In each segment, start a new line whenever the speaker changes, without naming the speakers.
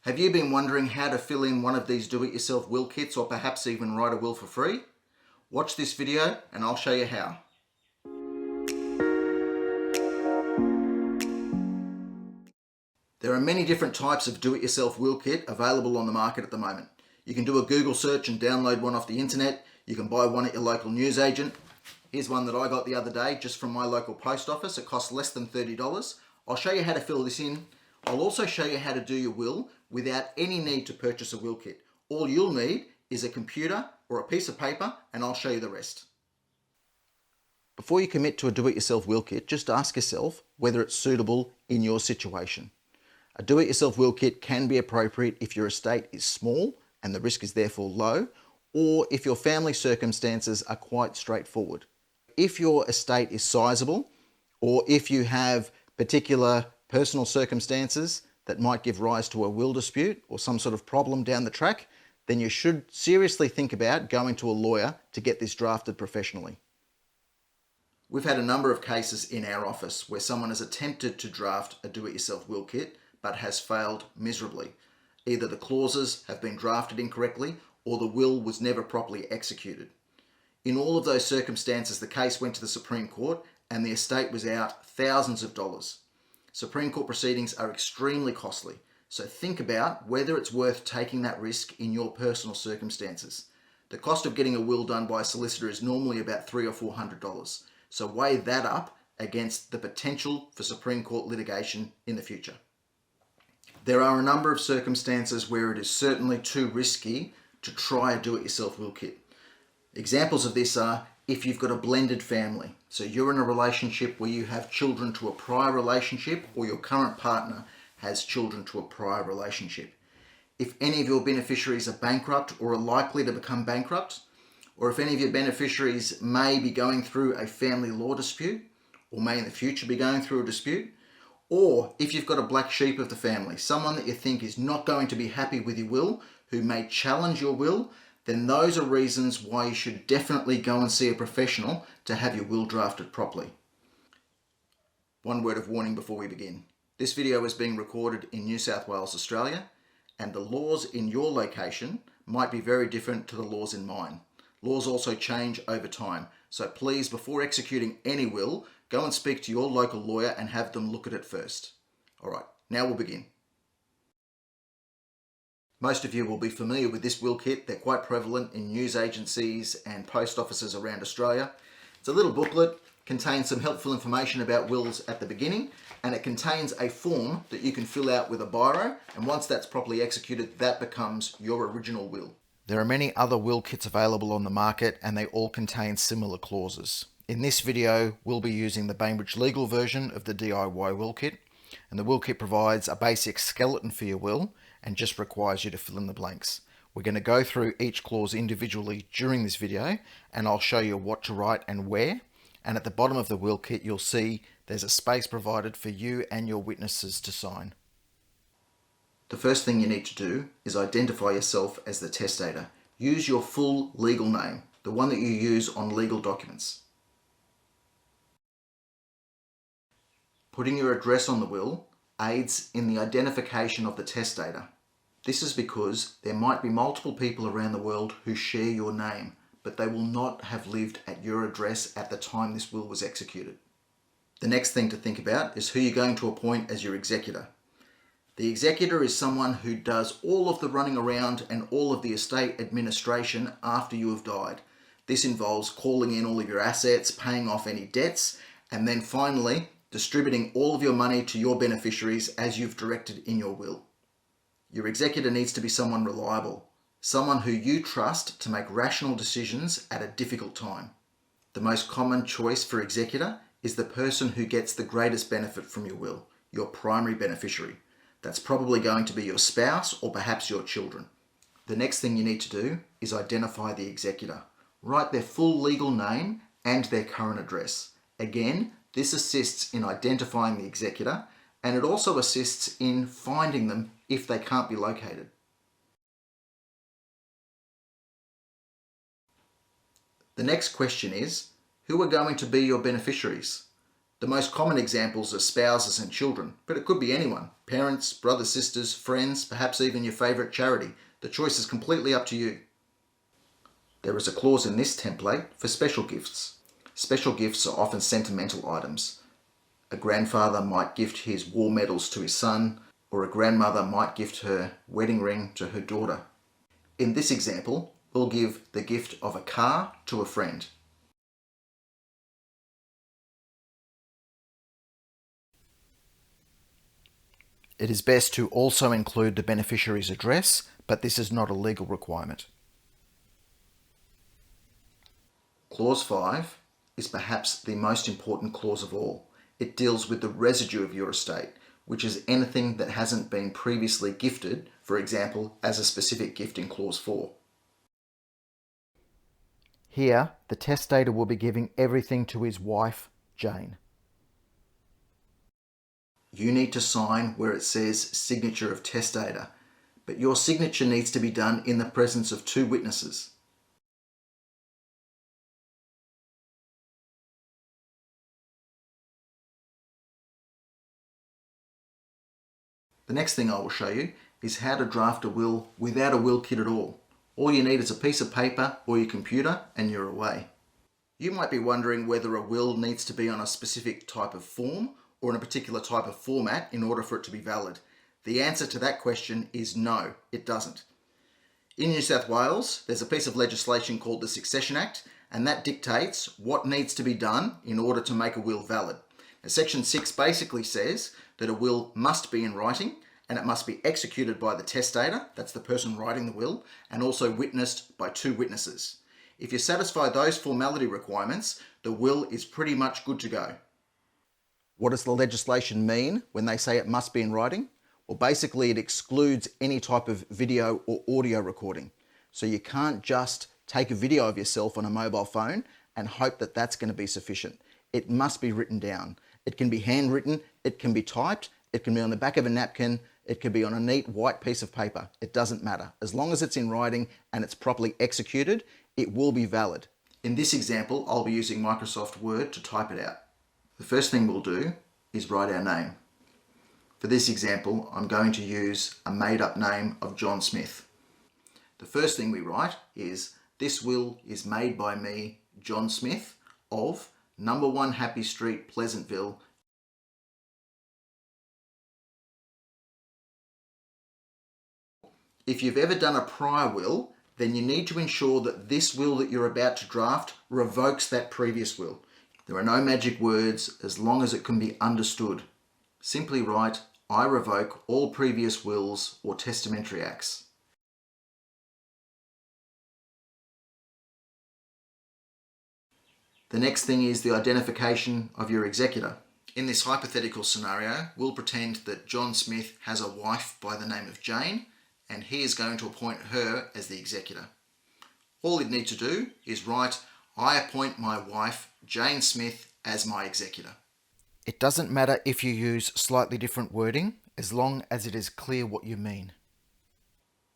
Have you been wondering how to fill in one of these do-it-yourself will kits, or perhaps even write a will for free? Watch this video and I'll show you how. There are many different types of do-it-yourself will kit available on the market at the moment. You can do a Google search and download one off the internet. You can buy one at your local newsagent. Here's one that I got the other day just from my local post office. It costs less than $30. I'll show you how to fill this in. I'll also show you how to do your will without any need to purchase a will kit. All you'll need is a computer or a piece of paper, and I'll show you the rest. Before you commit to a do-it-yourself will kit, just ask yourself whether it's suitable in your situation. A do-it-yourself will kit can be appropriate if your estate is small and the risk is therefore low, or if your family circumstances are quite straightforward. If your estate is sizable, or if you have particular personal circumstances that might give rise to a will dispute or some sort of problem down the track, then you should seriously think about going to a lawyer to get this drafted professionally. We've had a number of cases in our office where someone has attempted to draft a do-it-yourself will kit but has failed miserably. Either the clauses have been drafted incorrectly or the will was never properly executed. In all of those circumstances, the case went to the Supreme Court and the estate was out thousands of dollars. Supreme Court proceedings are extremely costly, so think about whether it's worth taking that risk in your personal circumstances. The cost of getting a will done by a solicitor is normally about $300 or $400, so weigh that up against the potential for Supreme Court litigation in the future. There are a number of circumstances where it is certainly too risky to try a do-it-yourself will kit. Examples of this are if you've got a blended family, so you're in a relationship where you have children to a prior relationship, or your current partner has children to a prior relationship. If any of your beneficiaries are bankrupt or are likely to become bankrupt, or if any of your beneficiaries may be going through a family law dispute, or may in the future be going through a dispute, or if you've got a black sheep of the family, someone that you think is not going to be happy with your will, who may challenge your will, then those are reasons why you should definitely go and see a professional to have your will drafted properly. One word of warning before we begin. This video is being recorded in New South Wales, Australia, and the laws in your location might be very different to the laws in mine. Laws also change over time, so please, before executing any will, go and speak to your local lawyer and have them look at it first. Alright, now we'll begin. Most of you will be familiar with this will kit. They're quite prevalent in news agencies and post offices around Australia. It's a little booklet, contains some helpful information about wills at the beginning, and it contains a form that you can fill out with a biro, and once that's properly executed, that becomes your original will. There are many other will kits available on the market, and they all contain similar clauses. In this video, we'll be using the Bainbridge legal version of the DIY will kit, and the will kit provides a basic skeleton for your will and just requires you to fill in the blanks. We're going to go through each clause individually during this video, and I'll show you what to write and where. And at the bottom of the will kit, you'll see there's a space provided for you and your witnesses to sign. The first thing you need to do is identify yourself as the testator. Use your full legal name, the one that you use on legal documents. Putting your address on the will aids in the identification of the testator. This is because there might be multiple people around the world who share your name, but they will not have lived at your address at the time this will was executed. The next thing to think about is who you're going to appoint as your executor. The executor is someone who does all of the running around and all of the estate administration after you have died. This involves calling in all of your assets, paying off any debts, and then finally distributing all of your money to your beneficiaries as you've directed in your will. Your executor needs to be someone reliable, someone who you trust to make rational decisions at a difficult time. The most common choice for executor is the person who gets the greatest benefit from your will, your primary beneficiary. That's probably going to be your spouse or perhaps your children. The next thing you need to do is identify the executor. Write their full legal name and their current address. Again, this assists in identifying the executor, and it also assists in finding them if they can't be located. The next question is, who are going to be your beneficiaries? The most common examples are spouses and children, but it could be anyone. Parents, brothers, sisters, friends, perhaps even your favourite charity. The choice is completely up to you. There is a clause in this template for special gifts. Special gifts are often sentimental items. A grandfather might gift his war medals to his son, or a grandmother might gift her wedding ring to her daughter. In this example, we'll give the gift of a car to a friend. It is best to also include the beneficiary's address, but this is not a legal requirement. Clause 5 is perhaps the most important clause of all. It deals with the residue of your estate, which is anything that hasn't been previously gifted, for example, as a specific gift in Clause 4. Here, the testator will be giving everything to his wife, Jane. You need to sign where it says signature of testator, but your signature needs to be done in the presence of 2 witnesses. The next thing I will show you is how to draft a will without a will kit at all. All you need is a piece of paper or your computer and you're away. You might be wondering whether a will needs to be on a specific type of form or in a particular type of format in order for it to be valid. The answer to that question is no, it doesn't. In New South Wales, there's a piece of legislation called the Succession Act, and that dictates what needs to be done in order to make a will valid. Now, Section 6 basically says that a will must be in writing and it must be executed by the testator, that's the person writing the will, and also witnessed by 2 witnesses. If you satisfy those formality requirements, the will is pretty much good to go. What does the legislation mean when they say it must be in writing? Well, basically it excludes any type of video or audio recording. So you can't just take a video of yourself on a mobile phone and hope that that's going to be sufficient. It must be written down. It can be handwritten, it can be typed, it can be on the back of a napkin, it can be on a neat white piece of paper. It doesn't matter. As long as it's in writing and it's properly executed, it will be valid. In this example, I'll be using Microsoft Word to type it out. The first thing we'll do is write our name. For this example, I'm going to use a made-up name of John Smith. The first thing we write is, this will is made by me, John Smith, of number 1 Happy Street, Pleasantville. If you've ever done a prior will, then you need to ensure that this will that you're about to draft revokes that previous will. There are no magic words as long as it can be understood. Simply write, I revoke all previous wills or testamentary acts. The next thing is the identification of your executor. In this hypothetical scenario, we'll pretend that John Smith has a wife by the name of Jane, and he is going to appoint her as the executor. All he'd need to do is write, I appoint my wife, Jane Smith, as my executor. It doesn't matter if you use slightly different wording, as long as it is clear what you mean.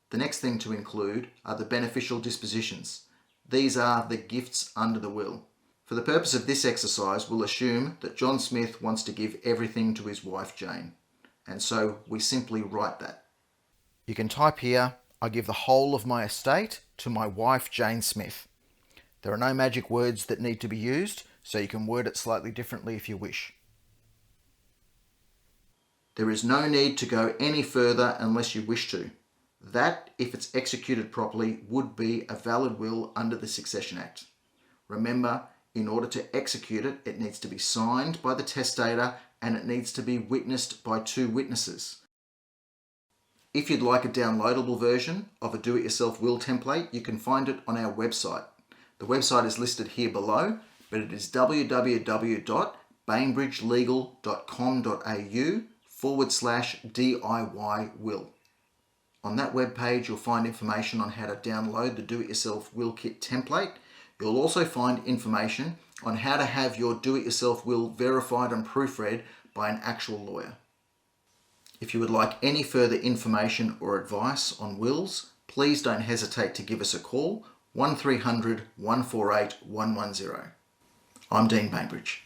The next thing to include are the beneficial dispositions. These are the gifts under the will. For the purpose of this exercise, we'll assume that John Smith wants to give everything to his wife Jane, and so we simply write that. You can type here, I give the whole of my estate to my wife Jane Smith. There are no magic words that need to be used, so you can word it slightly differently if you wish. There is no need to go any further unless you wish to. That, if it's executed properly, would be a valid will under the Succession Act. Remember, in order to execute it, it needs to be signed by the testator and it needs to be witnessed by 2 witnesses. If you'd like a downloadable version of a do-it-yourself will template, you can find it on our website. The website is listed here below, but it is www.bainbridgelegal.com.au/DIY will. On that webpage, you'll find information on how to download the do-it-yourself will kit template. You'll also find information on how to have your do-it-yourself will verified and proofread by an actual lawyer. If you would like any further information or advice on wills, please don't hesitate to give us a call, 1300 148 110. I'm Dean Bainbridge.